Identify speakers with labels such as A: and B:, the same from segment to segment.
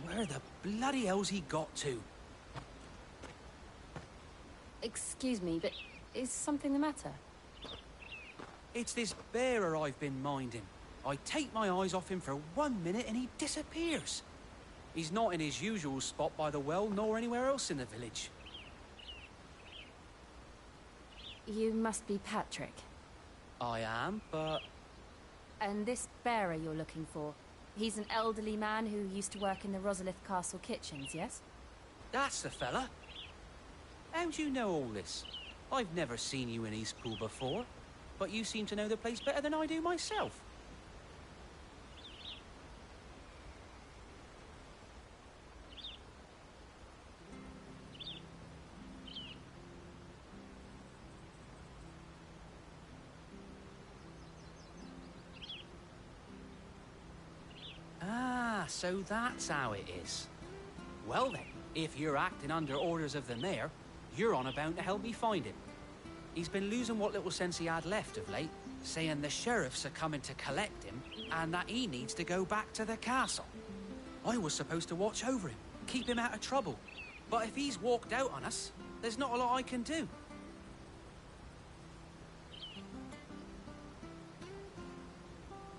A: Where the bloody hell's he got to?
B: Excuse me, but is something the matter?
A: It's this bearer I've been minding. I take my eyes off him for 1 minute and he disappears. He's not in his usual spot by the well, nor anywhere else in the village.
B: You must be Patrick.
A: I am, but...
B: And this bearer you're looking for, he's an elderly man who used to work in the Rosalith Castle kitchens, yes?
A: That's the fella. How'd you know all this? I've never seen you in Eastpool before, but you seem to know the place better than I do myself. Ah, so that's how it is. Well then, if you're acting under orders of the mayor, you're on about to help me find him. He's been losing what little sense he had left of late, saying the sheriffs are coming to collect him, and that he needs to go back to the castle. I was supposed to watch over him, keep him out of trouble. But if he's walked out on us, there's not a lot I can do.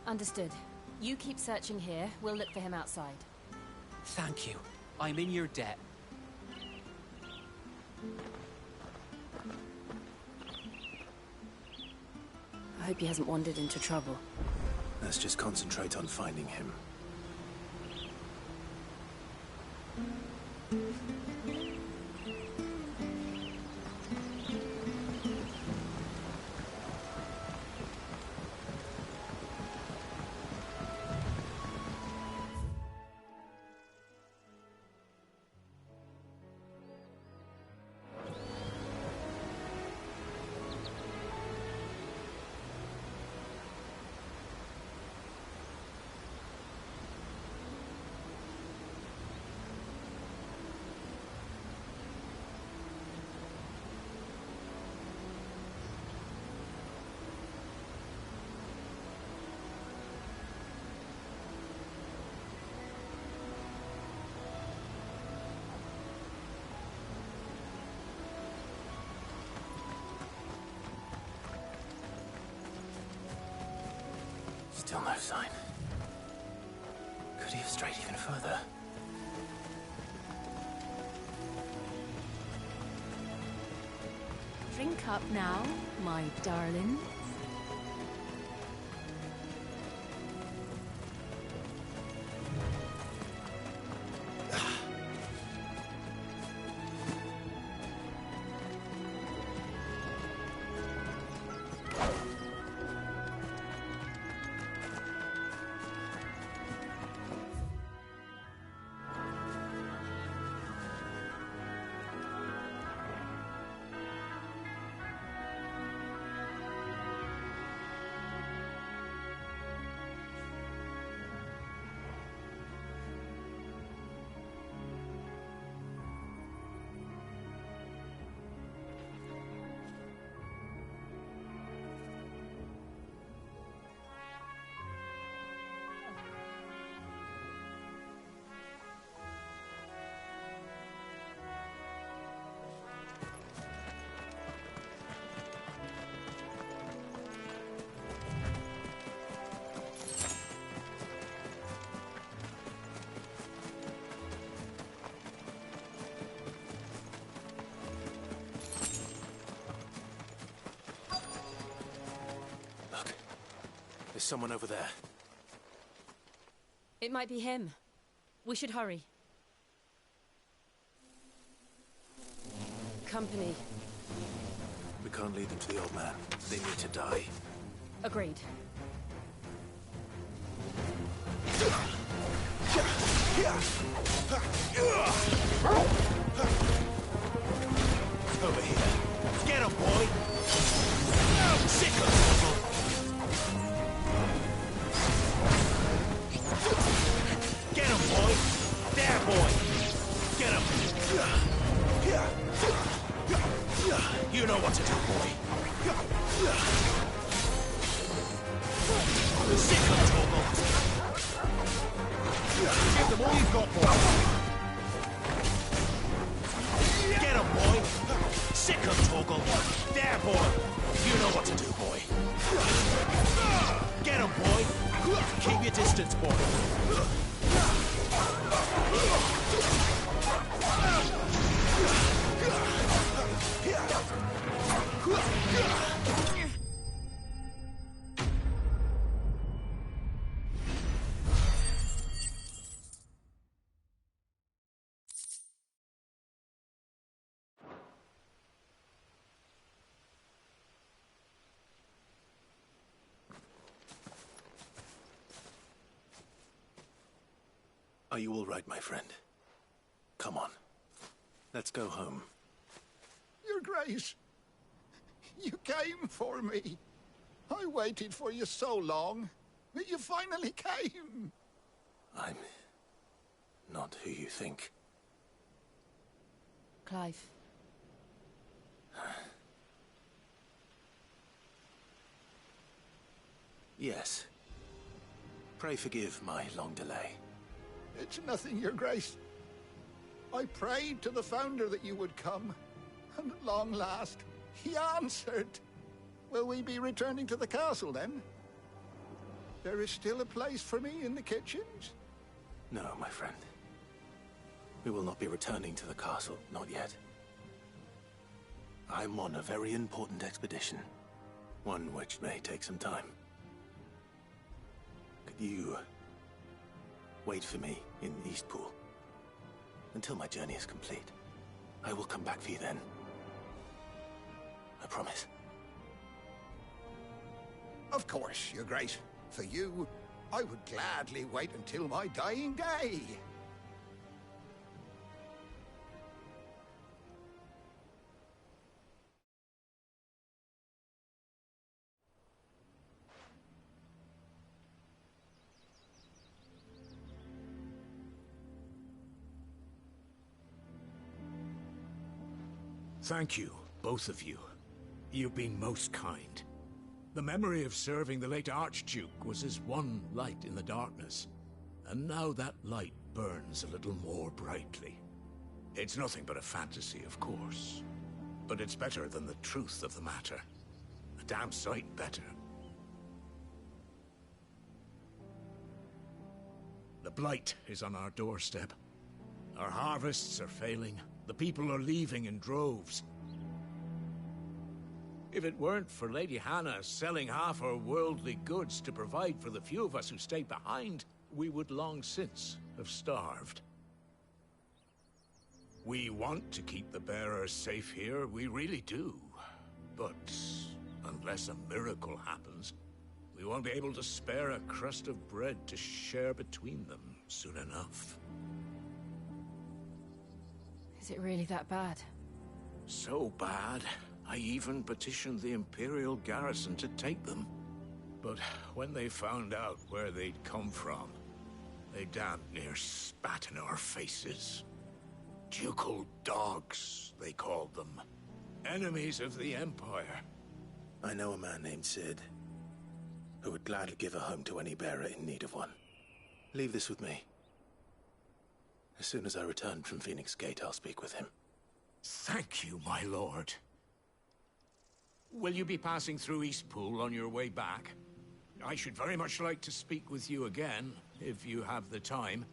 B: Understood. You keep searching here, we'll look for him outside.
A: Thank you. I'm in your debt.
B: I hope he hasn't wandered into trouble.
C: Let's just concentrate on finding him. Still no sign. Could he have strayed even further?
D: Drink up now, my darling.
C: There's someone over there.
B: It might be him. We should hurry. Company.
C: We can't lead them to the old man. They need to die.
B: Agreed.
C: Over here. Get him, boy! Oh, sick of trouble! Get him, boy! There, boy! Get him! You know what to do, boy! Sick of trouble! all you've got, boy. Get him, boy. Sick of Toggle. There, boy. You know what to do, boy. Get him, boy. Keep your distance, boy.
E: Are you all right, my friend? Come on. Let's go home.
F: Your Grace, you came for me. I waited for you so long, but you finally came.
E: I'm not who you think.
B: Clive.
E: Yes. Pray forgive my long delay.
F: It's nothing, Your Grace. I prayed to the Founder that you would come, and at long last, he answered. Will we be returning to the castle, then? There is still a place for me in the kitchens?
E: No, my friend. We will not be returning to the castle, not yet. I'm on a very important expedition, one which may take some time. Could you wait for me in Eastpool until my journey is complete? I will come back for you then. I promise.
F: Of course, Your Grace. For you, I would gladly wait until my dying day.
C: Thank you, both of you. You've been most kind. The memory of serving the late Archduke was as one light in the darkness, and now that light burns a little more brightly. It's nothing but a fantasy, of course, but it's better than the truth of the matter. A damn sight better. The blight is on our doorstep. Our harvests are failing. The people are leaving in droves. If it weren't for Lady Hannah selling half her worldly goods to provide for the few of us who stayed behind, we would long since have starved. We want to keep the bearers safe here, we really do. But unless a miracle happens, we won't be able to spare a crust of bread to share between them soon enough.
B: Is it really that bad?
C: So bad, I even petitioned the Imperial garrison to take them. But when they found out where they'd come from, they damn near spat in our faces. Ducal dogs, they called them. Enemies of the Empire.
E: I know a man named Sid, who would gladly give a home to any bearer in need of one. Leave this with me. As soon as I return from Phoenix Gate, I'll speak with him.
C: Thank you, my lord. Will you be passing through Eastpool on your way back? I should very much like to speak with you again, if you have the time,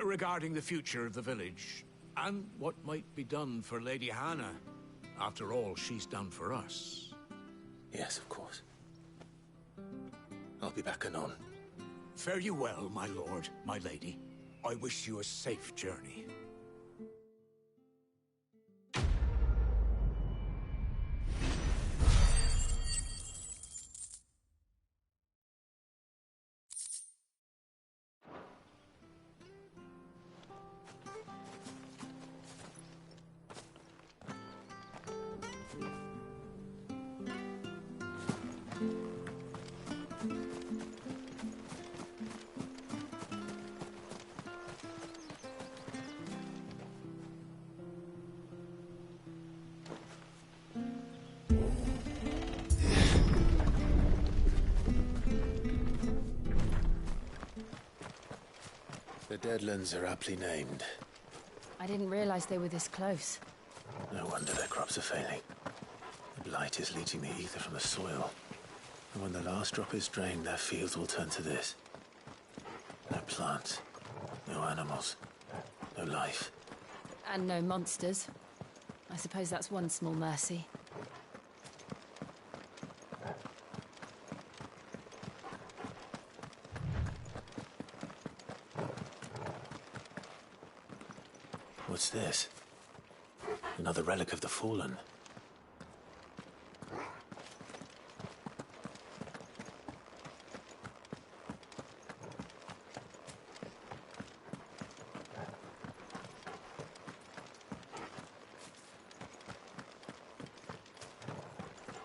C: regarding the future of the village, and what might be done for Lady Hannah. After all, she's done for us.
E: Yes, of course. I'll be back anon.
C: Fare you well, my lord, my lady. I wish you a safe journey.
E: The Deadlands are aptly named.
B: I didn't realize they were this close.
E: No wonder their crops are failing. The blight is leaching the ether from the soil. And when the last drop is drained, their fields will turn to this. No plants, no animals, no life.
B: And no monsters. I suppose that's one small mercy.
E: What's this? Another relic of the Fallen.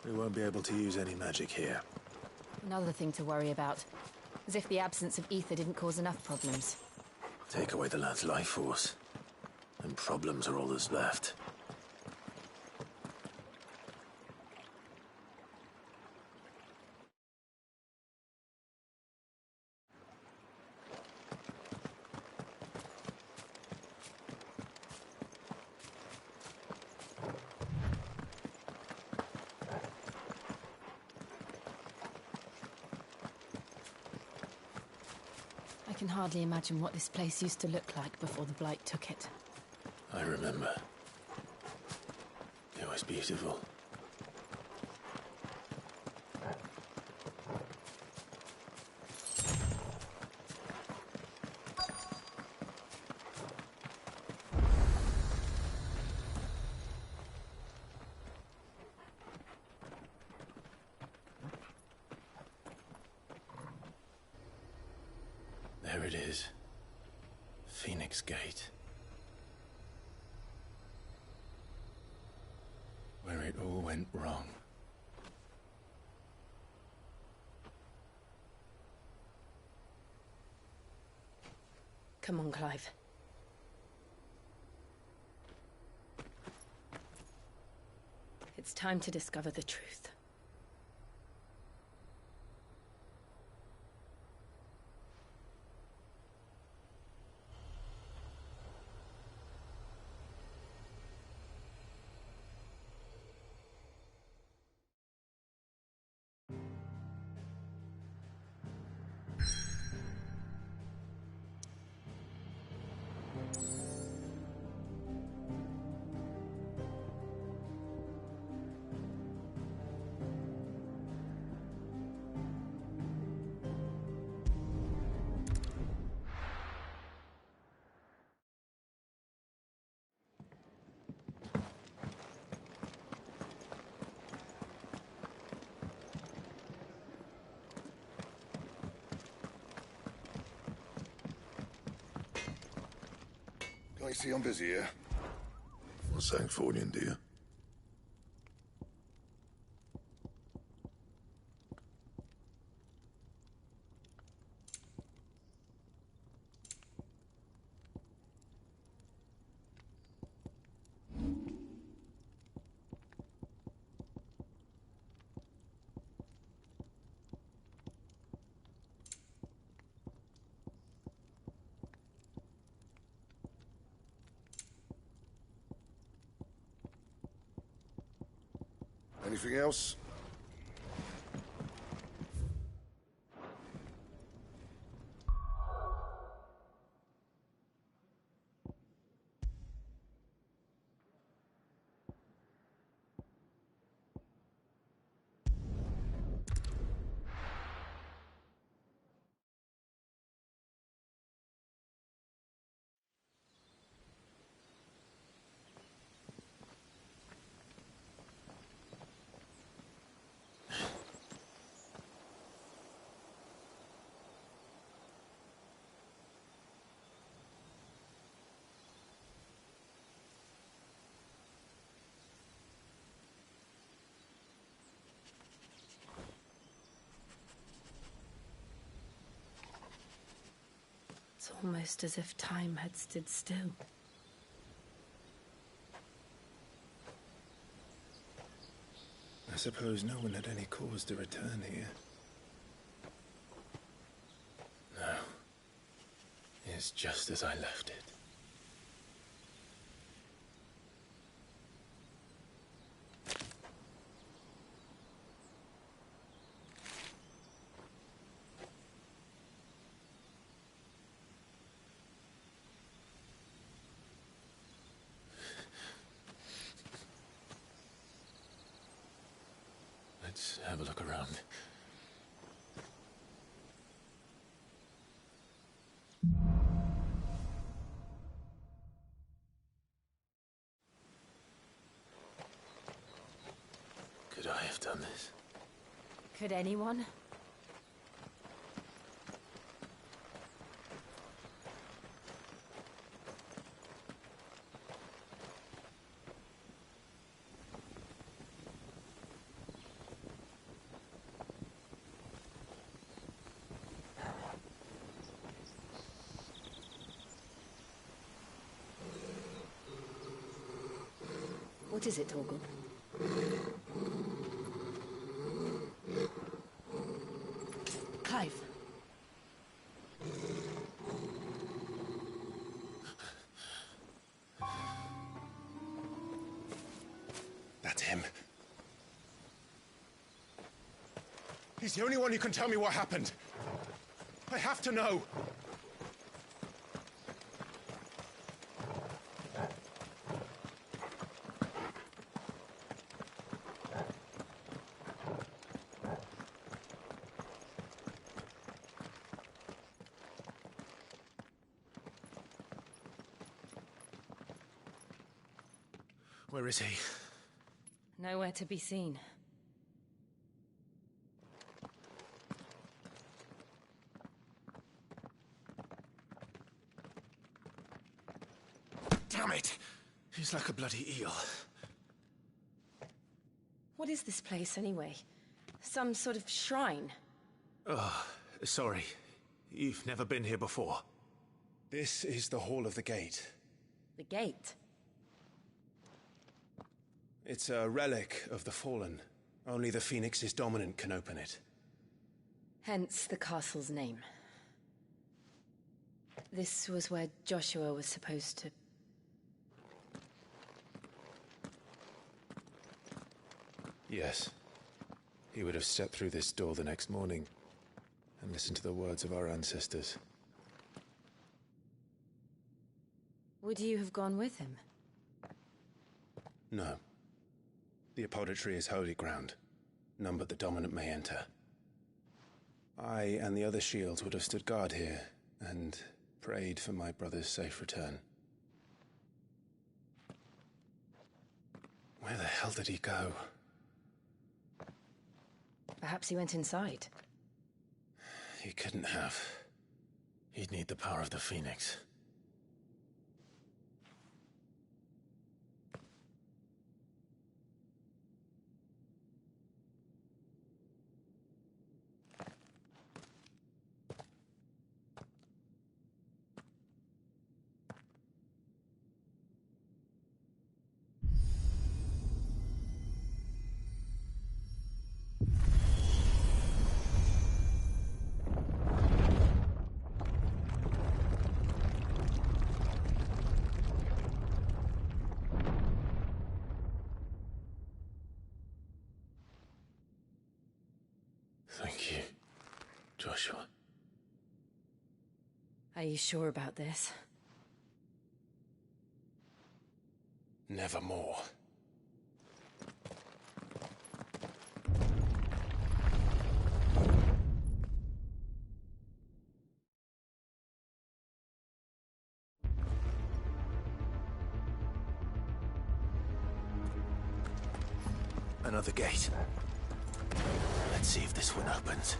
E: We won't be able to use any magic here.
B: Another thing to worry about. As if the absence of ether didn't cause enough problems.
E: Take away the land's life force, and problems are all that's left.
B: I can hardly imagine what this place used to look like before the Blight took it.
E: I remember. It was beautiful. There it is. Phoenix Gate. Where it all went wrong.
B: Come on, Clive. It's time to discover the truth.
G: I see I'm busy here. What's saying for you, dear? Anything else?
B: It's almost as if time had stood still.
E: I suppose no one had any cause to return here. No. is just as I left it. Let's have a look around. Could I have done this?
B: Could anyone?
D: What is it, Torgal? Clive.
E: That's him. He's the only one who can tell me what happened. I have to know. Where is he?
B: Nowhere to be seen.
E: Damn it! He's like a bloody eel.
B: What is this place, anyway? Some sort of shrine?
E: Oh, sorry. You've never been here before. This is the Hall of the Gate.
B: The gate?
E: It's a relic of the Fallen. Only the Phoenix's dominant can open it.
B: Hence the castle's name. This was where Joshua was supposed to...
E: Yes. He would have stepped through this door the next morning and listened to the words of our ancestors.
B: Would you have gone with him?
E: No. The apodatory is holy ground. None but the dominant may enter. I and the other shields would have stood guard here and prayed for my brother's safe return. Where the hell did he go?
B: Perhaps he went inside.
E: He couldn't have. He'd need the power of the Phoenix. Thank you, Joshua.
B: Are you sure about this?
E: Nevermore. Another gate. Let's see if this one opens.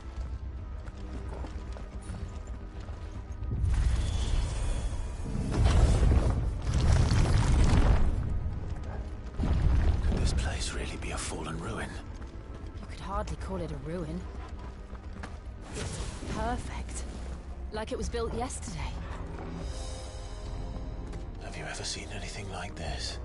E: Could this place really be a fallen ruin?
B: You could hardly call it a ruin. It's perfect. Like it was built yesterday.
E: Have you ever seen anything like this?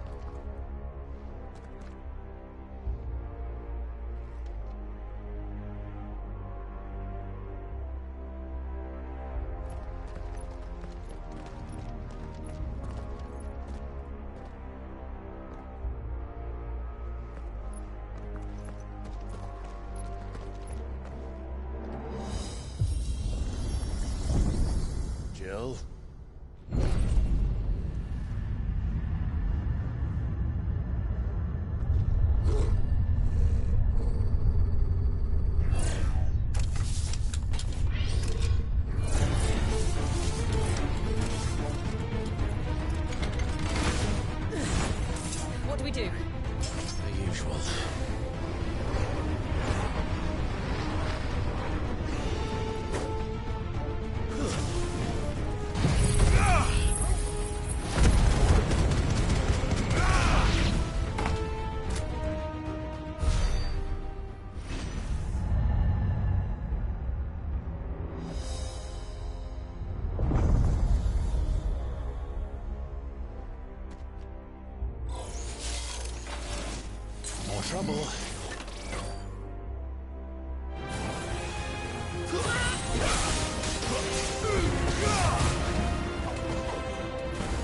E: trouble.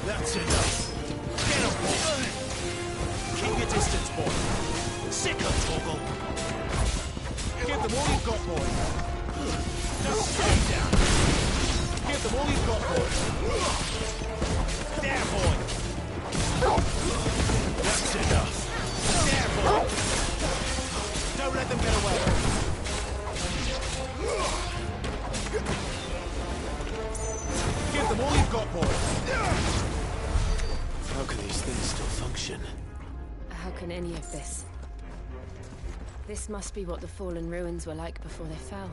E: That's enough. Get him, boy. Keep your distance, boy. Sicker, Torgal. Give them all you've got, boy. Now stay down. Give them all you've got, boy. There, boy. That's enough. There, boy. Don't let them get away. Give them all you've got, boy. How can these things still function?
B: How can any of this? This must be what the fallen ruins were like before they fell.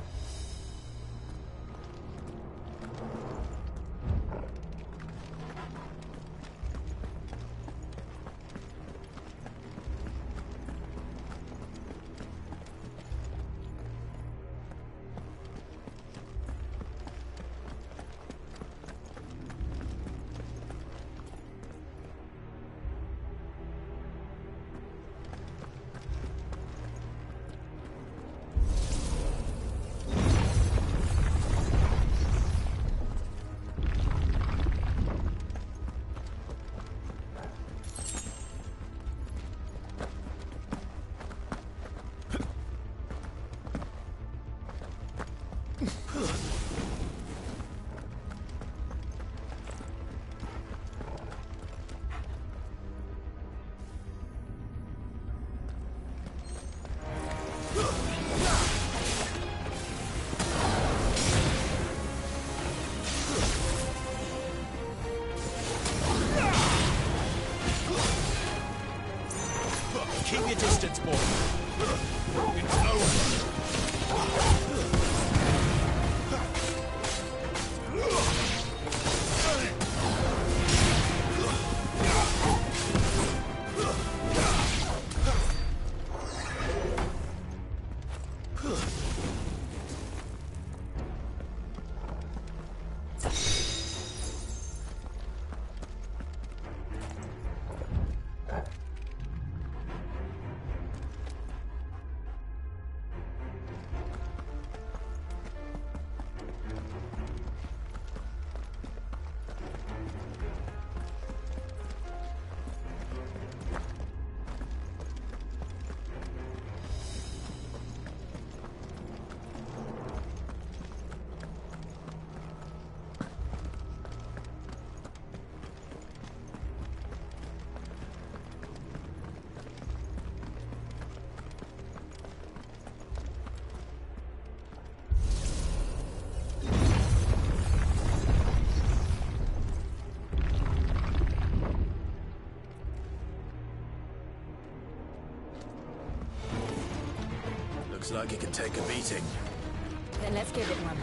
E: Keep your distance, boy. It's over. Looks like it can take a beating.
B: Then let's give it one.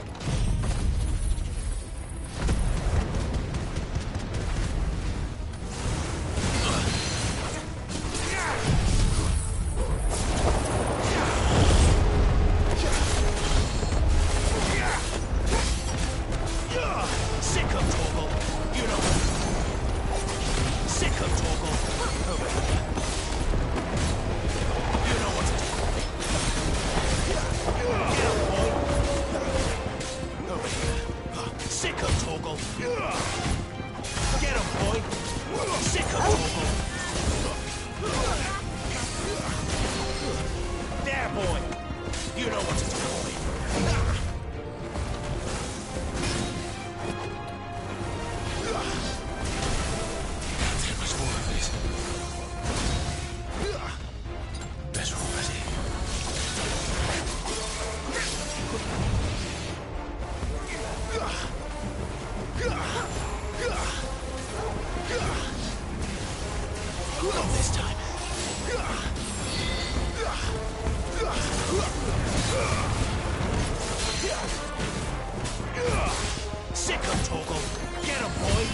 E: Sick of Torgal. You know. Sick of Torgal. Over here. You know what to do. Get up, boy. Over here. Sick of Torgal. Get him, boy. Sick of Torgal. There, boy. You know what to do, boy. Not this time. Sick of Torgal. Get him, boy.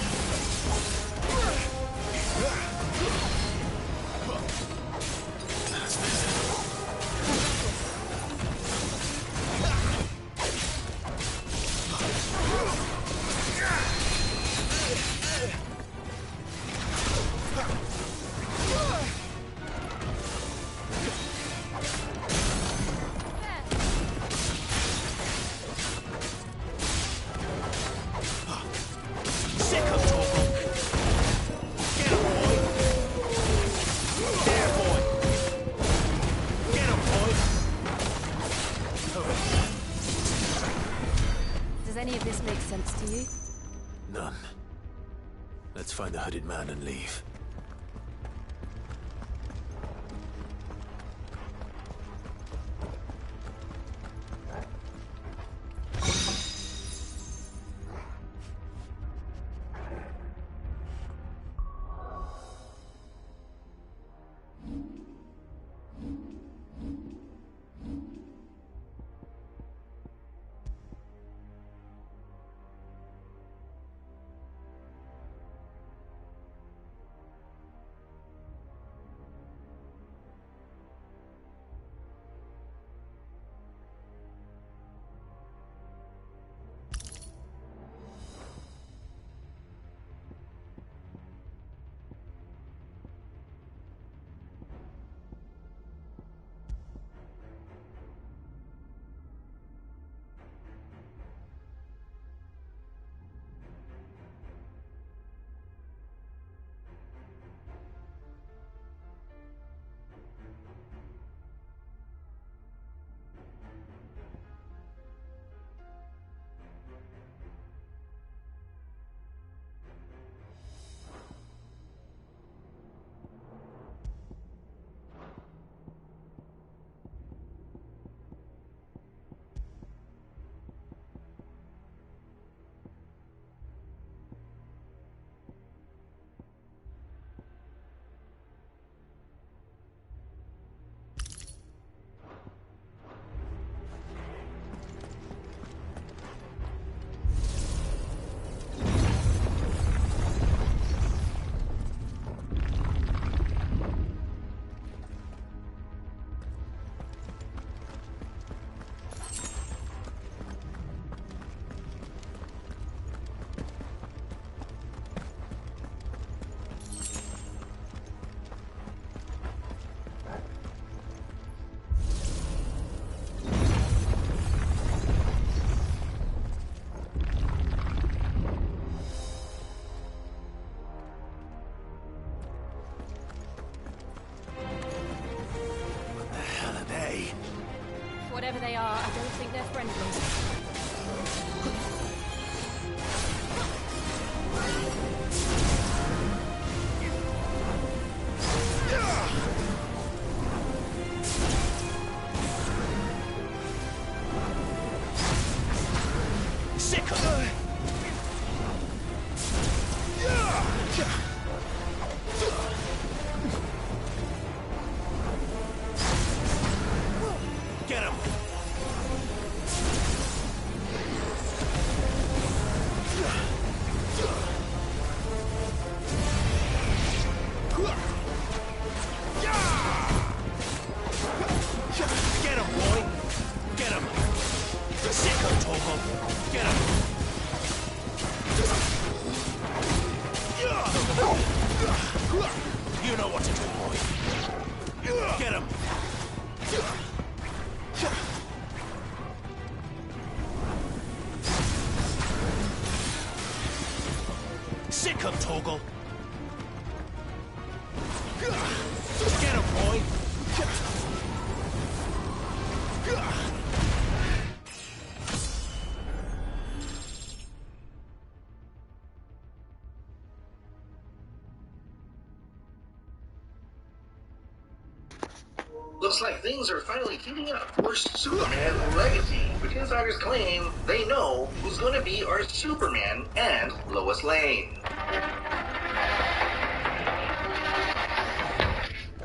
E: That's better.
B: any of this make sense to you?
E: None. Let's find the hooded man and leave.
B: Whatever they are, I don't think they're friendly.
E: You know what to do, boy. Get him! Sick him, Toggle! Get him, boy!
H: Looks like things are finally heating up for Superman Legacy, which insiders claim they know who's going to be our Superman and Lois Lane.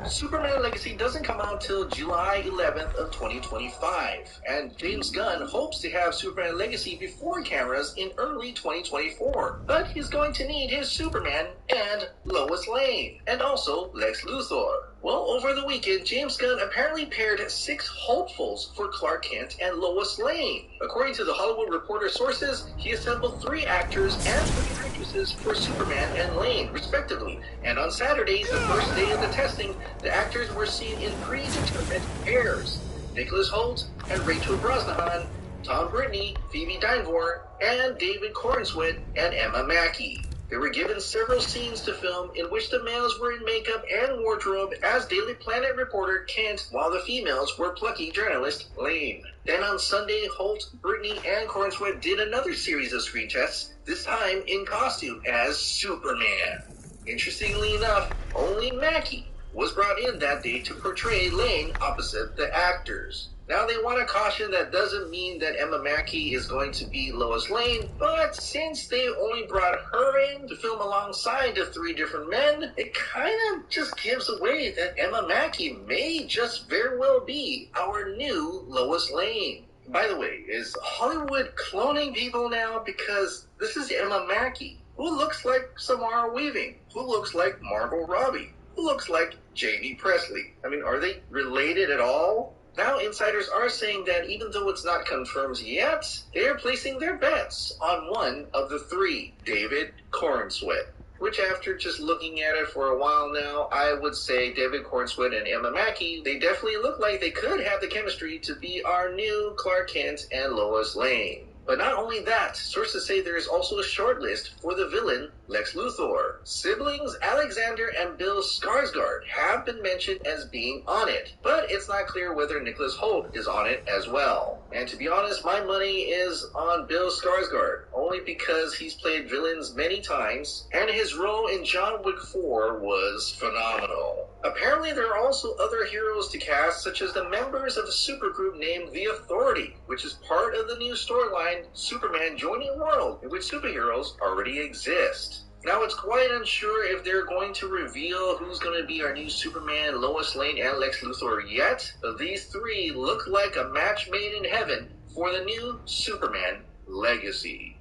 H: Superman Legacy doesn't come out till July 11th of 2025, and James Gunn hopes to have Superman Legacy before cameras in early 2024. But he's going to need his Superman and Lois Lane, and also Lex Luthor. Well, over the weekend, James Gunn apparently paired 6 hopefuls for Clark Kent and Lois Lane. According to the Hollywood Reporter sources, he assembled 3 actors and 3 actresses for Superman and Lane, respectively. And on Saturday, the first day of the testing, the actors were seen in predetermined pairs. Nicholas Hoult and Rachel Brosnahan, Tom Brittany, Phoebe Dynevor, and David Cornswet and Emma Mackey. They were given several scenes to film in which the males were in makeup and wardrobe as Daily Planet reporter Kent, while the females were plucky journalist Lane. Then on Sunday, Holt, Brittany, and Cornswood did another series of screen tests, this time in costume as Superman. Interestingly enough, only Mackie was brought in that day to portray Lane opposite the actors. Now they want to caution that doesn't mean that Emma Mackey is going to be Lois Lane, but since they only brought her in to film alongside the 3 different men, it kind of just gives away that Emma Mackey may just very well be our new Lois Lane. By the way, is Hollywood cloning people now? Because this is Emma Mackey, who looks like Samara Weaving, who looks like Margot Robbie, who looks like Jamie Presley. I mean, are they related at all? Now, insiders are saying that even though it's not confirmed yet, they are placing their bets on one of the 3, David Cornsweet. Which, after just looking at it for a while now, I would say David Cornsweet and Emma Mackey, they definitely look like they could have the chemistry to be our new Clark Kent and Lois Lane. But not only that, sources say there is also a short list for the villain, Lex Luthor. Siblings Alexander and Bill Skarsgård have been mentioned as being on it, but it's not clear whether Nicholas Hoult is on it as well. And to be honest, my money is on Bill Skarsgård, only because he's played villains many times, and his role in John Wick 4 was phenomenal. Apparently there are also other heroes to cast, such as the members of a supergroup named The Authority, which is part of the new storyline, Superman Joining a World, in which superheroes already exist. Now, it's quite unsure if they're going to reveal who's going to be our new Superman, Lois Lane, and Lex Luthor yet, but these 3 look like a match made in heaven for the new Superman legacy.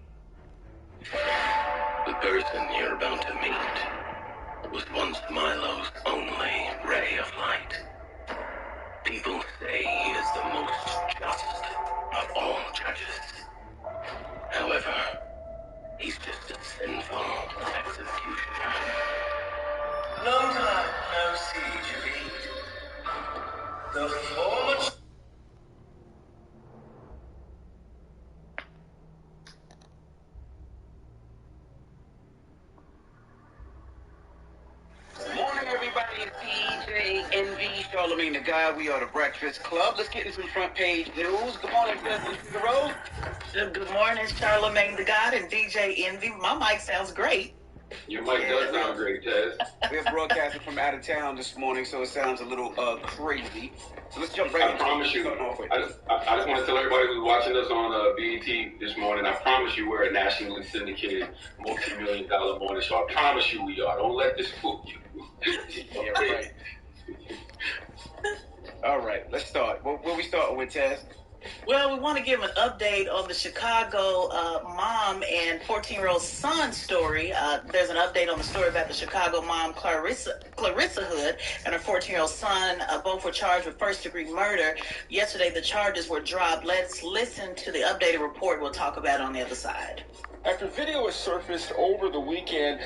E: The person you're about to meet was once Milo's only ray of light. People say he is the most just of all judges. However, he's just a sinful executioner.
I: Long time no see, Julie. The former...
J: Morning, everybody. It's DJ Envy, Charlemagne the Guy. We are the Breakfast Club. Let's get into some front page news. Good morning, President Figaro.
K: Good morning, Charlemagne the God and DJ Envy. My mic sounds great.
L: Your mic does sound great, Taz.
J: We're broadcasting from out of town this morning, so it sounds a little crazy. So let's jump right into it.
L: I promise you. I just want to tell everybody who's watching us on BET this morning, I promise you we're a nationally syndicated, multi-million-dollar morning show. I promise you we are. Don't let this fool you.
J: Yeah, right. All right, let's start. What we starting with, Taz?
K: Well, we want to give an update on the Chicago mom and 14-year-old son story. There's an update on the story about the Chicago mom, Clarissa Hood, and her 14-year-old son. Both were charged with first-degree murder. Yesterday, the charges were dropped. Let's listen to the updated report we'll talk about on the other side.
M: After video has surfaced over the weekend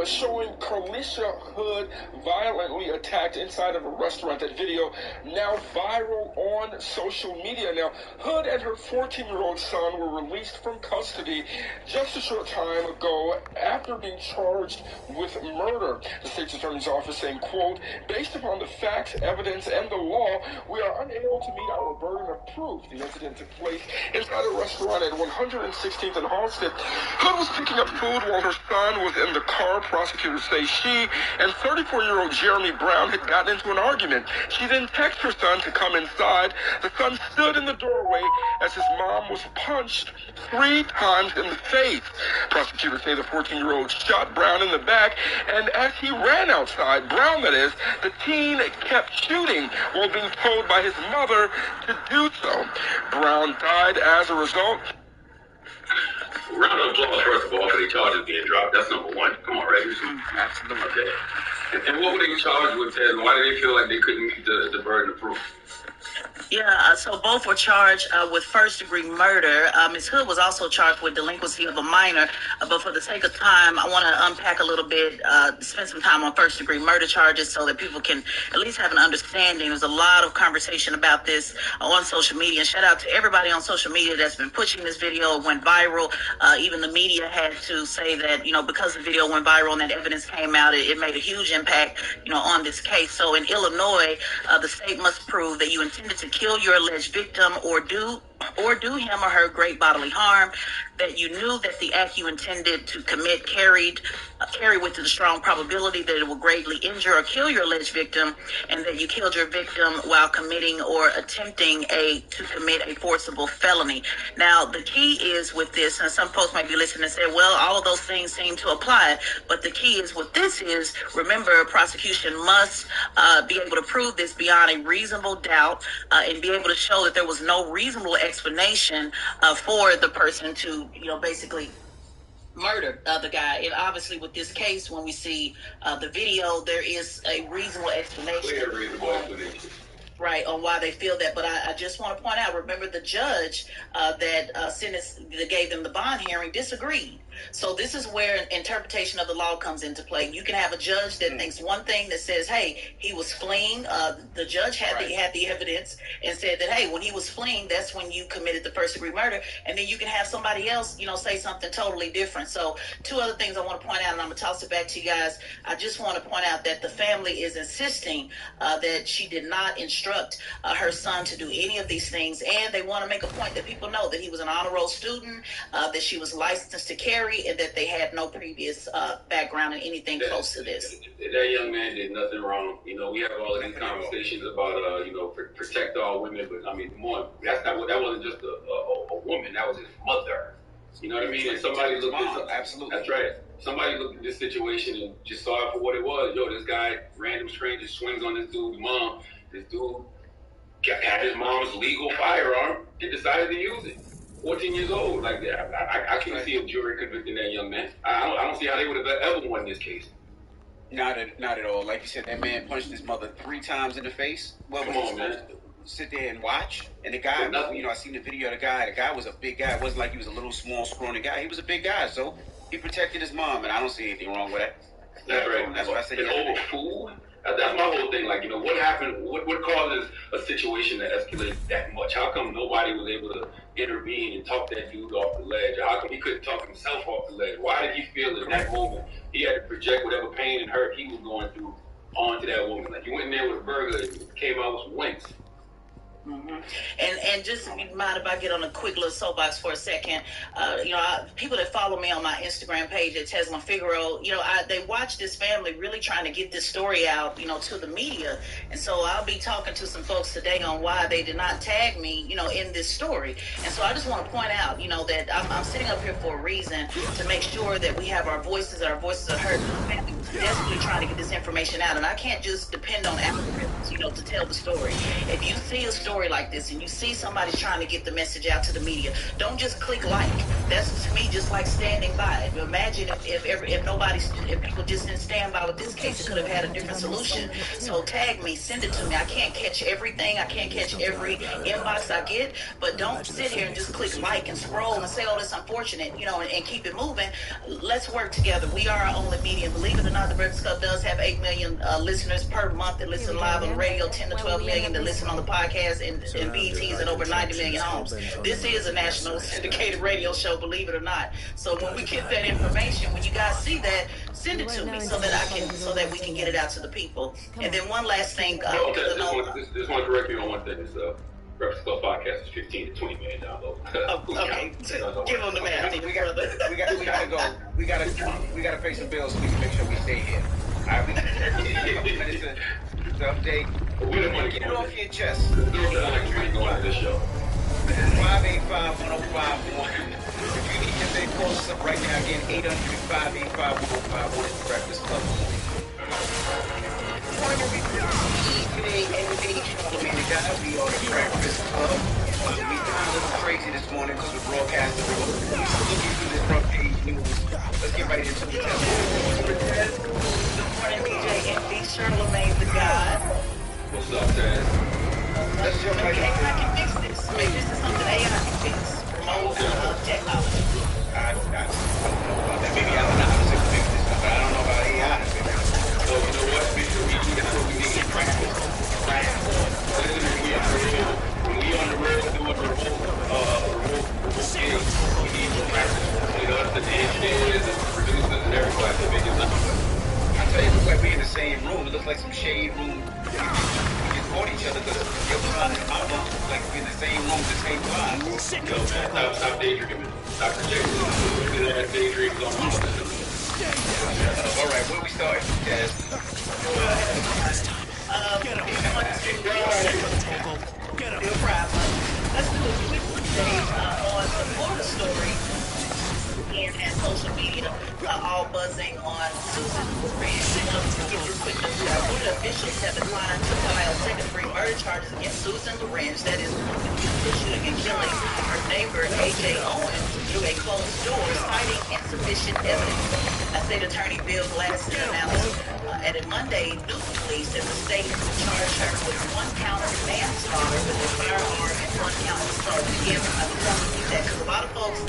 M: showing Clarissa Hood violently attacked inside of a restaurant, that video now viral on social media. Now, Hood and her 14-year-old son were released from custody just a short time ago after being charged with murder. The state's attorney's office saying, quote, based upon the facts, evidence, and the law, we are unable to meet our burden of proof. The incident took place inside a restaurant at 116th and Halsted. Hood was picking up food while her son was in the car. Prosecutors say she and 34-year-old Jeremy Brown had gotten into an argument. She then texted her son to come inside. The son stood in the doorway as his mom was punched 3 times in the face. Prosecutors say the 14-year-old shot Brown in the back, and as he ran outside, Brown that is, the teen kept shooting while being told by his mother to do so. Brown died as a result.
L: Round of applause, first of all, for the charges being dropped. That's number one. Come on, Reggie.
J: Absolutely.
L: Okay. And what were they charged with, Ted? Why did they feel like they couldn't meet the burden of proof?
K: Yeah, so both were charged with first-degree murder. Ms. Hood was also charged with delinquency of a minor. But for the sake of time, I want to unpack a little bit, spend some time on first-degree murder charges so that people can at least have an understanding. There's a lot of conversation about this on social media. And shout out to everybody on social media that's been pushing this video. It went viral. Even the media had to say that, because the video went viral and that evidence came out, it made a huge impact, on this case. So in Illinois, the state must prove that you intended to kill your alleged victim or do him or her great bodily harm, that you knew that the act you intended to commit carry with it a strong probability that it will greatly injure or kill your alleged victim, and that you killed your victim while committing or attempting to commit a forcible felony. Now, the key is with this, and some folks might be listening and say, well, all of those things seem to apply, but the key is with this is, remember, prosecution must be able to prove this beyond a reasonable doubt and be able to show that there was no reasonable explanation for the person to, basically murder the guy. And obviously with this case, when we see the video, there is a reasonable explanation.
L: Clear reasonable explanation.
K: Right, on why they feel that. But I just want to point out, remember the judge that gave them the bond hearing disagreed. So this is where interpretation of the law comes into play. You can have a judge that thinks one thing that says, hey, he was fleeing. The judge had the evidence and said that, hey, when he was fleeing, that's when you committed the first degree murder. And then you can have somebody else, say something totally different. So two other things I want to point out, and I'm going to toss it back to you guys. I just want to point out that the family is insisting that she did not instruct her son to do any of these things. And they want to make a point that people know that he was an honor roll student, that she was licensed to carry, and that they had no previous background in anything close to this.
L: That young man did nothing wrong. We have all of these conversations about, protect all women, but I mean, come on, that wasn't just a woman, that was his mother. You know what I mean? And somebody looked at this, absolutely. That's right. Somebody looked at this situation and just saw it for what it was. Yo, this guy, random stranger, swings on this dude's mom. This dude had his mom's legal firearm and decided to use it. 14 years old, like that. I can't see a jury convicting that young man. I don't see how they would have ever won this case.
J: Not at all. Like you said, that man punched his mother 3 times in the face. Well,
L: come on, man.
J: Sit there and watch. And the guy, I seen the video of the guy. The guy was a big guy. It wasn't like he was a little, small, scrawny guy. He was a big guy. So he protected his mom, and I don't see anything wrong with that.
L: That's right.
J: That's what I said.
L: It's over food. That's my whole thing. Like, what happened? What causes a situation to escalate that much? How come nobody was able to intervene and talk that dude off the ledge? How come he couldn't talk himself off the ledge? Why did he feel in that moment he had to project whatever pain and hurt he was going through onto that woman? Like, you went in there with a burger and came out with some wings.
K: Mm-hmm. And just mind if I get on a quick little soapbox for a second? People that follow me on my Instagram page at Tesla Figaro, they watch this family really trying to get this story out, to the media. And so I'll be talking to some folks today on why they did not tag me, in this story. And so I just want to point out, that I'm sitting up here for a reason, to make sure that we have our voices are heard. The family was desperately trying to get this information out, and I can't just depend on algorithms, to tell the story. If you see a story like this and you see somebody's trying to get the message out to the media, don't just click like. That's, to me, just like standing by. Imagine if people just didn't stand by with this case, it could have had a different solution. So tag me, send it to me. I can't catch everything. I can't catch every inbox I get, but don't sit here and just click like and scroll and say, oh, that's unfortunate, and keep it moving. Let's work together. We are our only medium. Believe it or not, the Breakfast Club does have 8 million listeners per month that listen live on the radio, 10 to 12 million that listen on the podcast, and BETs in over 90 million homes. This is a national syndicated radio show, believe it or not. So when we get that information, when you guys see that, send it to me so that we can get it out to the people. And then one last thing.
L: Just want to correct you on one thing. Breakfast Club podcast is 15 to 20 million downloads.
K: Okay, give them the math.
J: We gotta pay some bills so we can make sure we stay here. All right, it's the update. Get it off your chest. 585-1051. If you need anything, call us up right now. Again, 800-585-1051. It's the Breakfast Club. We are the Breakfast Club. We got a little crazy this morning because we're broadcasting. We're looking through this front page news. Let's get ready to do the test.
K: Good morning, DJ. And be Charlemagne the God.
L: What's up, Ted?
K: Let's jump right in.
L: the engineers and the producers and everybody to make it look.
J: I tell you, it looks like we're in the same room. It looks like some shade room. We just fought each other because your son and my mom look like we're in the same room at the same time.
L: Yo, man, stop daydreaming. Stop projecting. Look at that daydreams on all of them.
J: All right, where we start, Jazz?
K: Get him. No problem. Let's do a quick update on the Florida story and social media all buzzing on Susan Lorenz. To get this quick news out, Florida officials have declined to file second-degree murder charges against Susan Lorenz, that is the shooting and killing her neighbor A.J. Owens through a closed door, citing insufficient evidence. State Attorney Bill Gladstone announced at a Monday news release that the state charged her with 1 count of manslaughter with a firearm and 1 count of assault. Again, I just want to repeat that because a lot of folks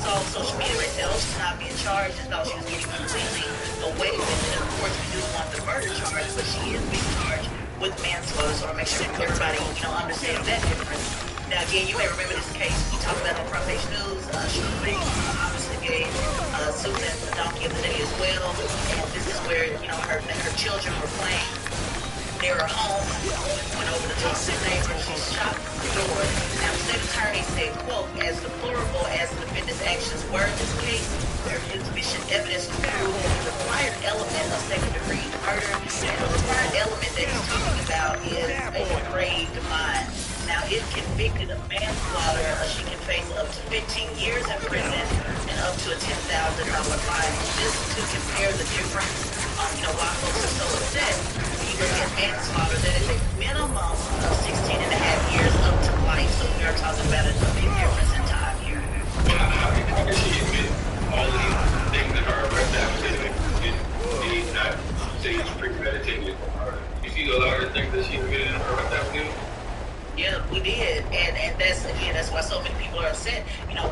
K: saw on social media, they said, oh, she's not being charged, and thought she was getting completely away with it. And of course, we do want the murder charge, but she is being charged with manslaughter, so I make sure everybody, understands that difference. Now, again, you may remember this case we talked about on Front Page News. Shooting obviously gave Susan the donkey of the day as well. And this is where, her children were playing near her home. Went over to talk to the neighbor. She shot the door. Now, the state attorney said, quote, as deplorable as the defendant's actions were in this case, there is insufficient evidence to prove the required element of second-degree murder. And the required element that he's talking about is a depraved mind. Now, if convicted of manslaughter, she can face up to 15 years in prison and up to a $10,000 fine. Just to compare the difference, why folks are so upset, when you look at manslaughter, that is a minimum of 16 and a half years up to life. So we are talking about a big difference in time here.
L: How can she admit all of these things in her arrest affidavit and not say it's premeditated? You see a lot of the things that she admitted in her arrest affidavit?
K: Yeah, we did, and that's why so many people are upset.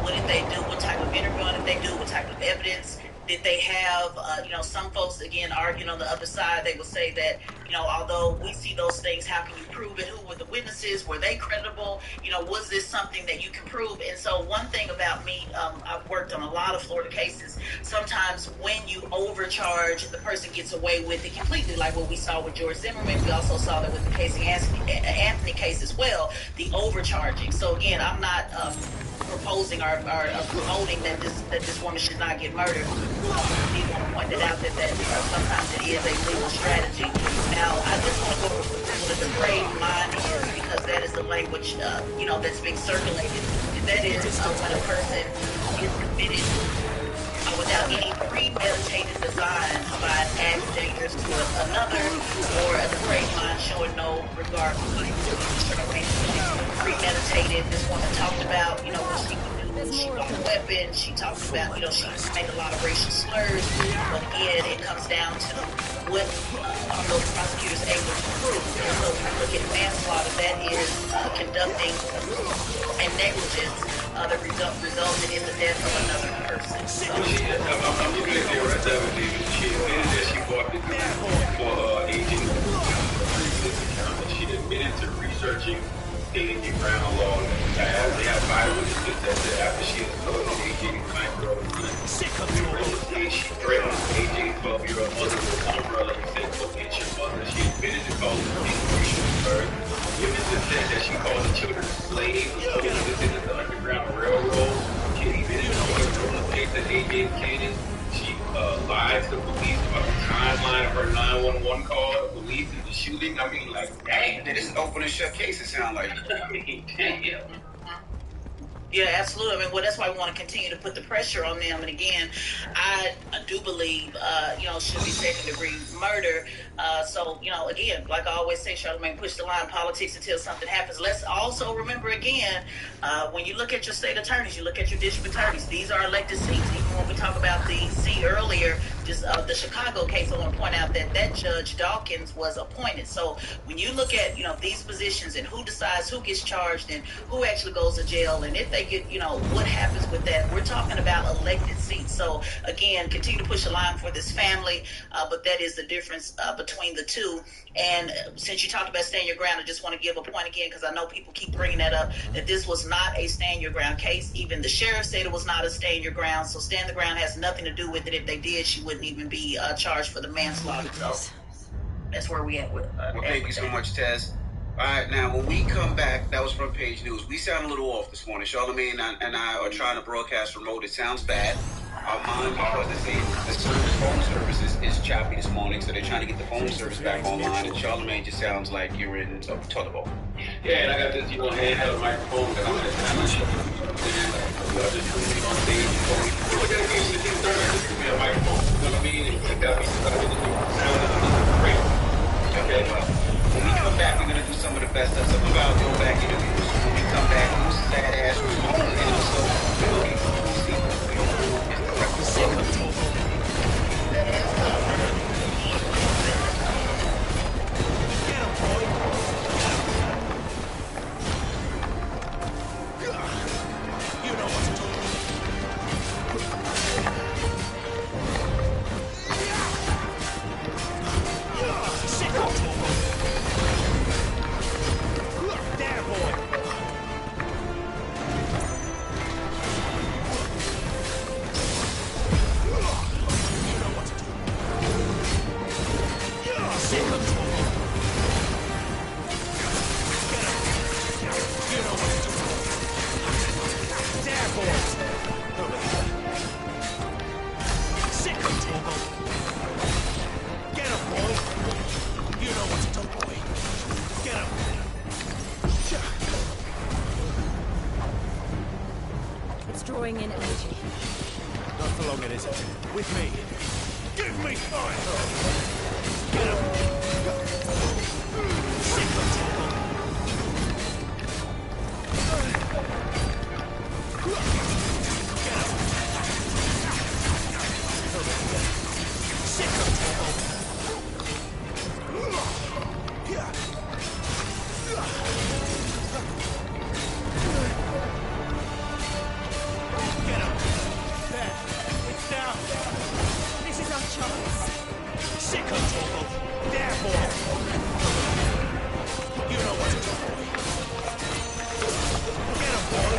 K: What did they do? What type of interviewing did they do? What type of evidence did they have? Some folks, again, arguing on the other side, they will say that, although we see those things, how can you prove it? Who were the witnesses? Were they credible? Was this something that you can prove? And so one thing about me, I've worked on a lot of Florida cases. Sometimes when you overcharge, the person gets away with it completely, like what we saw with George Zimmerman. We also saw that with the Casey Anthony case as well, the overcharging. So again, I'm not proposing or promoting that this woman should not get murdered. People pointed out that sometimes it is a legal strategy. Now, I just want to go over what a depraved mind is, because that is the language that's being circulated. And that is when a person is committed without any premeditated design by an act dangerous to another, or a depraved mind showing no regard for life. Premeditated, this woman talked about, what she would do. She bought a weapon. She talked about, she made a lot of racial slurs. But again, it comes down to what are those prosecutors able to prove. And so when we look at manslaughter, that is conducting and negligence that resulted in the death of another person. So,
L: I'm looking at the arrest affidavit. She admitted that she bought the gun for aging. She admitted to researching dating the ground law. They have 5 witnesses that said after she had told AJ to find her own gun, she threatened AJ's 12-year-old mother with an umbrella and said, "Go get your mother." She admitted to calling the police when she was hurt. Witnesses said that she called the children slaves. Witnesses in the Underground Railroad. She admitted to going on the case that AJ's Canaan. She lied to the police about the timeline of her 911 call. The police in the shooting. I mean, like, dang.
J: This is an open and shut case, it sounds like.
L: I mean, dang.
K: Yeah, absolutely. That's why we want to continue to put the pressure on them. And again, I do believe, should be second-degree murder. So, again, like I always say, Charlamagne, push the line politics until something happens. Let's also remember, again, when you look at your state attorneys, you look at your district attorneys, these are elected seats. Even when we talk about the C earlier, just the Chicago case, I want to point out that Judge Dawkins was appointed. So when you look at, these positions and who decides who gets charged and who actually goes to jail, and if they get, what happens with that, we're talking about elected seats. So again, continue to push the line for this family, but that is the difference between the two. And since you talked about stand your ground, I just want to give a point again, because I know people keep bringing that up, that this was not a stand your ground case. Even the sheriff said it was not a stand your ground. So stand the ground has nothing to do with it. If they did, she wouldn't even be charged for the manslaughter. So that's where we at with.
J: Well, thank you so much, Tez. All right, now when we come back, that was front page news. We sound a little off this morning. Charlamagne and I are trying to broadcast remote. It sounds bad. Our mind, because the phone service is choppy this morning, so they're trying to get the phone service back online. And Charlamagne just sounds like you're in a tugboat.
L: Yeah, and I got this, handheld microphone that I'm going to kind of show you. I just put it on stage. We're going to give you the thing, this could be a microphone. You know what I mean? And it got me started to do sound great.
J: Okay, well, when we come back, we're going to do some of the best stuff, some of our throwback interviews. When we come back, who's that ass home? And also, we'll see
B: drawing in energy.
C: Not for long, it isn't. With me. Give me fire! Get up! Sick of trouble! Get up! Sick of trouble! Get up! There! It's down!
B: This is our chance.
C: Sick of trouble! Therefore! You know what to do, boy! Get him, boy!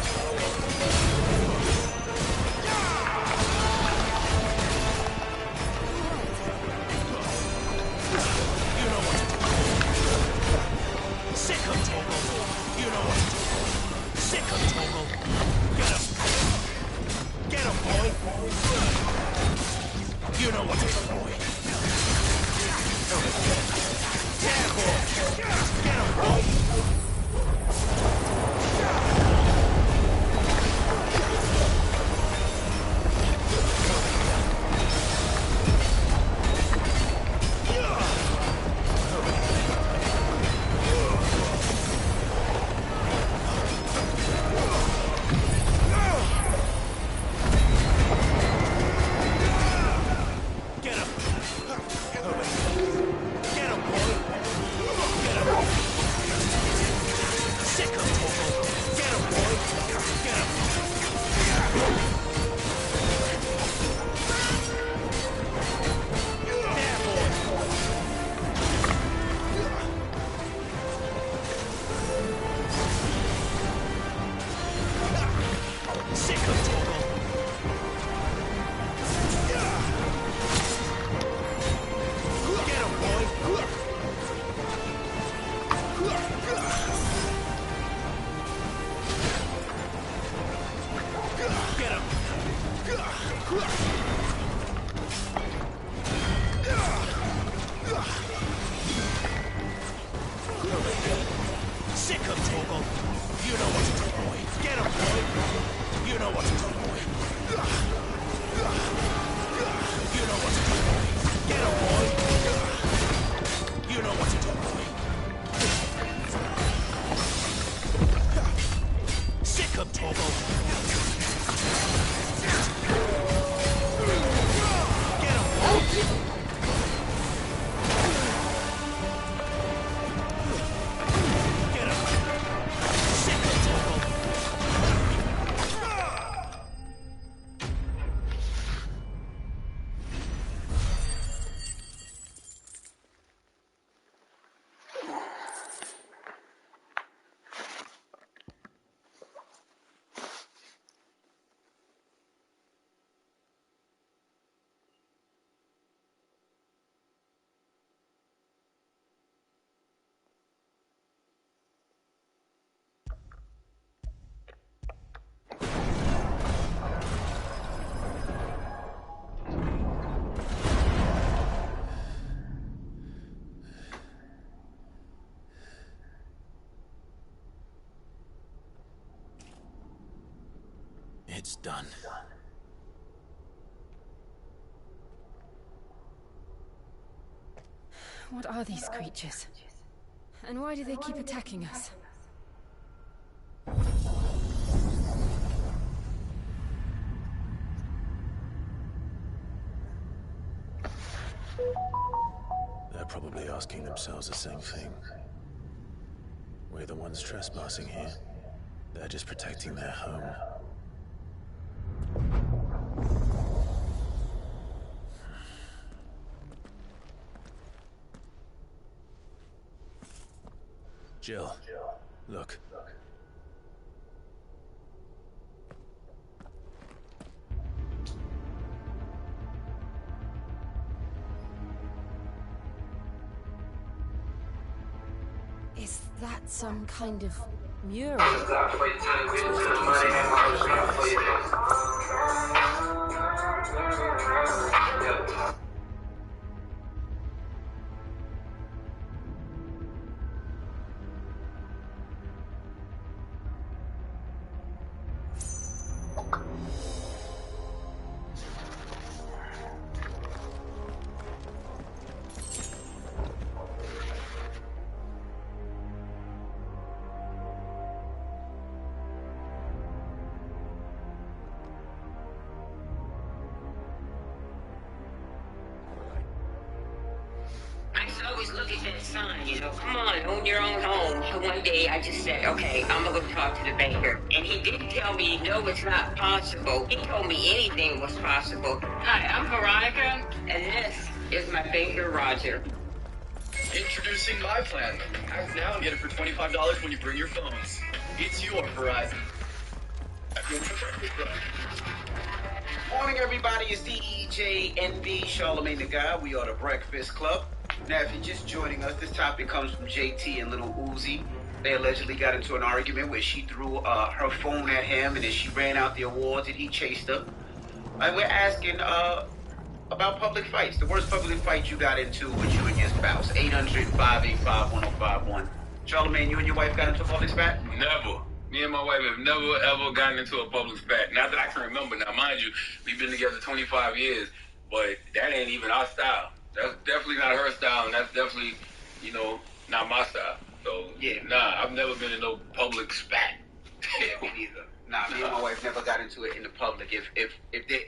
C: You know what to do! Sick of trouble! You know what to do! Sick of trouble! Get him! Get him, boy! You know what to do, boy! Yeah, boy! Get him, boy! Get him! Get him, boy! Get him! Sick of trouble! Get him, boy! Get him! There, boy! Sick of trouble! Get him, boy! Get him! Sick of trouble! You know what to do, boy! Get him, boy! You know what to do, boy! You know what to do, boy! Get him, boy! You know what to do, boy! Sick of trouble!
E: done.
B: What are these creatures? And why do they keep attacking us?
E: They're probably asking themselves the same thing. We're the ones trespassing here. They're just protecting their home. Jill, look.
B: Is that some kind of mural?
N: Always look at that sign, you know, come on, own your own home. So one day I just said, okay, I'm gonna go talk to the banker. And he didn't tell me, no, it's not possible. He told me anything was possible. Hi, I'm Veronica, and this is my banker, Roger.
O: Introducing my plan. Act now and get it for $25 when you bring your phones. It's your Verizon.
J: Morning, everybody. It's DEJNB, Charlemagne the Guy. We are the Breakfast Club. Now, if you're just joining us, this topic comes from JT and Little Uzi. They allegedly got into an argument where she threw her phone at him, and then she ran out the awards, and he chased her. And we're asking about public fights. The worst public fight you got into with you and your spouse. 800-585-1051. Charlemagne, you and your wife got into a public spat?
L: Never. Me and my wife have never, ever gotten into a public spat. Not that I can remember. Now, mind you, we've been together 25 years, but that ain't even our style. That's definitely not her style, and that's definitely, you know, not my style. So,
J: yeah.
L: Nah, I've never been in no public spat.
J: Yeah, me neither. Nah, me and my wife never got into it in the public. If there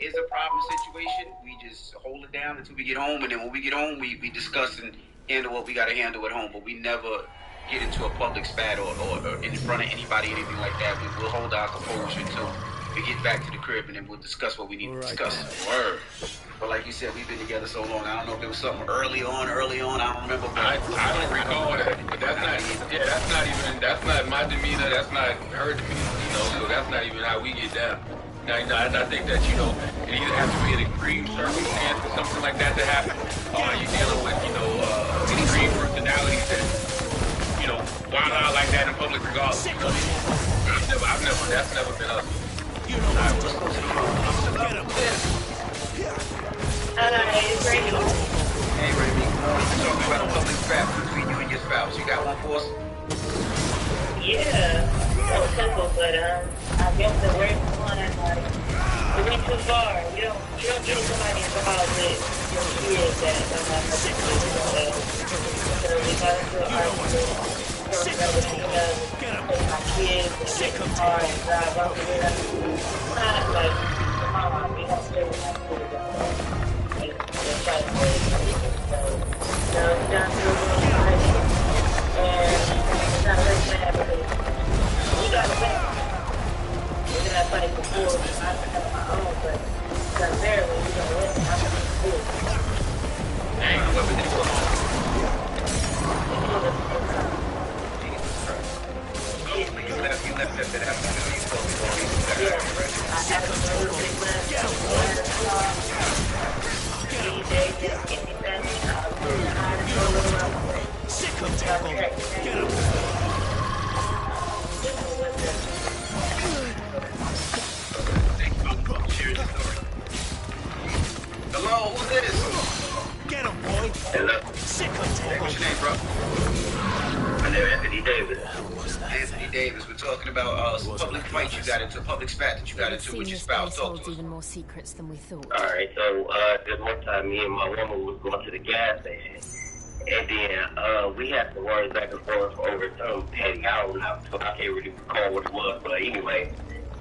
J: is a problem situation, we just hold it down until we get home, and then when we get home, we discuss and handle what we got to handle at home, but we never get into a public spat or in front of anybody, anything like that. We'll hold our composure until we get back to the crib, and then we'll discuss what we need to discuss.
L: Word.
J: But like you said, we've been together so long. I don't know if there was something early on. I don't remember.
L: I don't recall that. But that's not my demeanor. That's not her demeanor. You know, so that's not even how we get down. Now, I think that, you know, it either has to be an extreme circumstance for something like that to happen, or you're dealing with, you know, extreme personalities that, you know, wild out like that in public regardless. You know what I mean? That's never been us.
N: Get him. It's Rainy.
J: Hey, Rainy. We're talking about a public spat between you and your spouse. You got one for us?
N: Yeah. So simple, but I guess the worst one is like, we went too far. You don't get somebody in the house with your kids that don't have nothing to do with it. So we got into an argument. So we got to take my kids and get in the car and drive off with them. It's not like, come on, we don't stay with my kids. So, it's done through a little fight, and it's not really bad because we got it back. We've been at fight before, I've had my own, but primarily we don't let them have to do it.
J: Dang, what we did for You left that after you told me what we
N: I had a little bit left.
C: Sick of tackle. Get him.
J: Hello, who's this?
C: Get him, boy.
J: Hello.
C: Sick of tackle.
J: Hey, what's your name, bro?
I: there, Anthony Davis.
J: Anthony Davis, we're talking about some public fight you got into, a public spat that you got into with your spouse. Talk to us.
B: Even more secrets than we thought.
I: All right, so this one time, me and my woman was going to the gas station, and then we had some words back and forth over some petty. I can't really recall what it was, but anyway,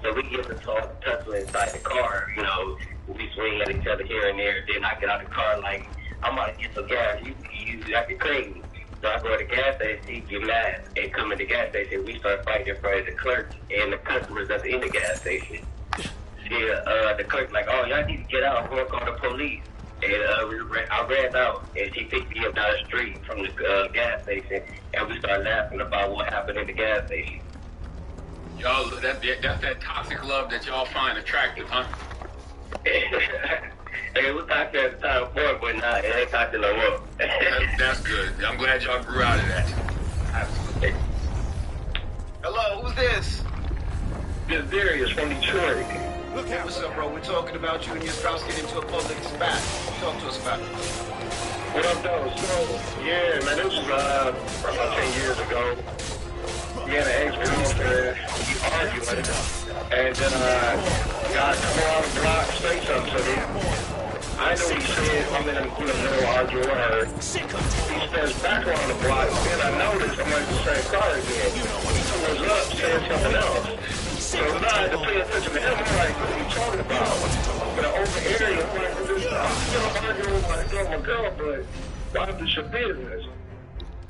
I: so we get to tussle inside the car. You know, we swing at each other here and there. Then I get out of the car like, I'm about to get some gas. You acting crazy. So I go to the gas station, he get mad, and come in the gas station. We start fighting in front of the clerk and the customers that's in the gas station. The clerk like, oh, y'all need to get out. I'm going to call the police. And I ran out, and she picked me up down the street from the gas station, and we started laughing about what happened in the gas station.
L: Y'all, that's that toxic love that y'all find attractive, huh?
I: It was toxic at the time before, but nah, it ain't toxic no more.
L: That's good. I'm glad y'all grew out of that.
J: Absolutely. Hello, who's this?
I: This Darius from Detroit.
J: Look out. What's up, bro? We're talking about you and your spouse getting into a public spat. Talk to us about it.
I: What up, though? So, yeah, man, this was about 10 years ago. We had an ex-girlfriend, we arguing, and then God come around the block, say something to me. I know he said, I'm in the middle arguing with her. He steps back around the block, then I noticed I'm in the same car again. He was up, saying something else. So now I had to pay attention to him. I'm like, what are you talking about? In an open area, I'm like, I'm still arguing with my girl, but why is this your business?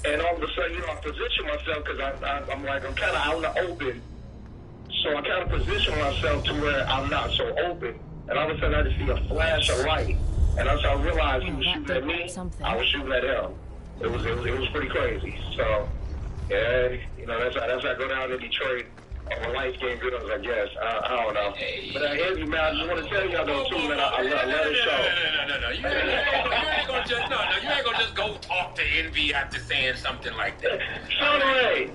I: And all of a sudden, I position myself because I'm like, I'm kind of out in the open. So I kind of position myself to where I'm not so open. And all of a sudden, I just see a flash of light. And as I realized he was shooting at me, I was shooting at him. It was pretty crazy. So, yeah, you know, that's how I go down to Detroit. My light-skinned girls, I guess. I don't know. But Andy, man, I just want to tell y'all though too, man. I love the show.
L: No. You ain't gonna just go talk to Envy after saying something like that.
I: Saturday,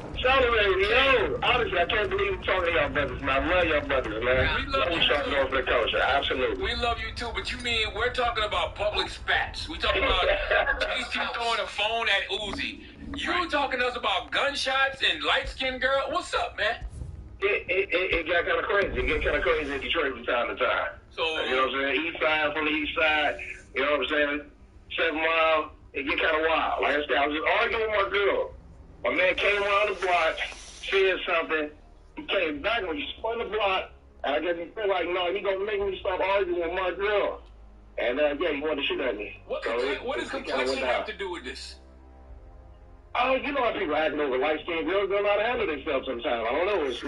I: yo. Honestly, I can't believe I'm talking to y'all brothers, man. I love y'all brothers, man.
L: We love you
I: too. Going for the culture, absolutely.
L: We love you too, but you mean we're talking about public spats? We talking about JC throwing a phone at Uzi. You talking to us about gunshots and light-skinned girl? What's up, man?
I: It got kind of crazy. It get kind of crazy in Detroit from time to time.
L: So,
I: you know what I'm saying? East side from the east side. You know what I'm saying? 7 Mile. It get kind of wild. Like I said, I was just arguing with my girl. My man came around the block, said something. He came back when he spun the block. And I guess he felt like, no, he gonna make me stop arguing with my girl. And yeah, he wanted to shoot at me.
L: What does complexion have to do with this?
I: Oh, you know how people acting over light-skinned girls don't know how to handle themselves sometimes. I don't know. It's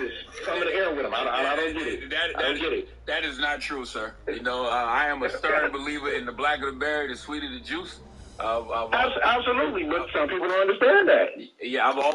I: coming to air with them. I don't get it. I don't get it.
L: That is not true, sir. You know, I am a stern believer in the blacker the berry, the sweeter the juice.
I: Absolutely, but some people don't understand that.
L: Yeah, I've always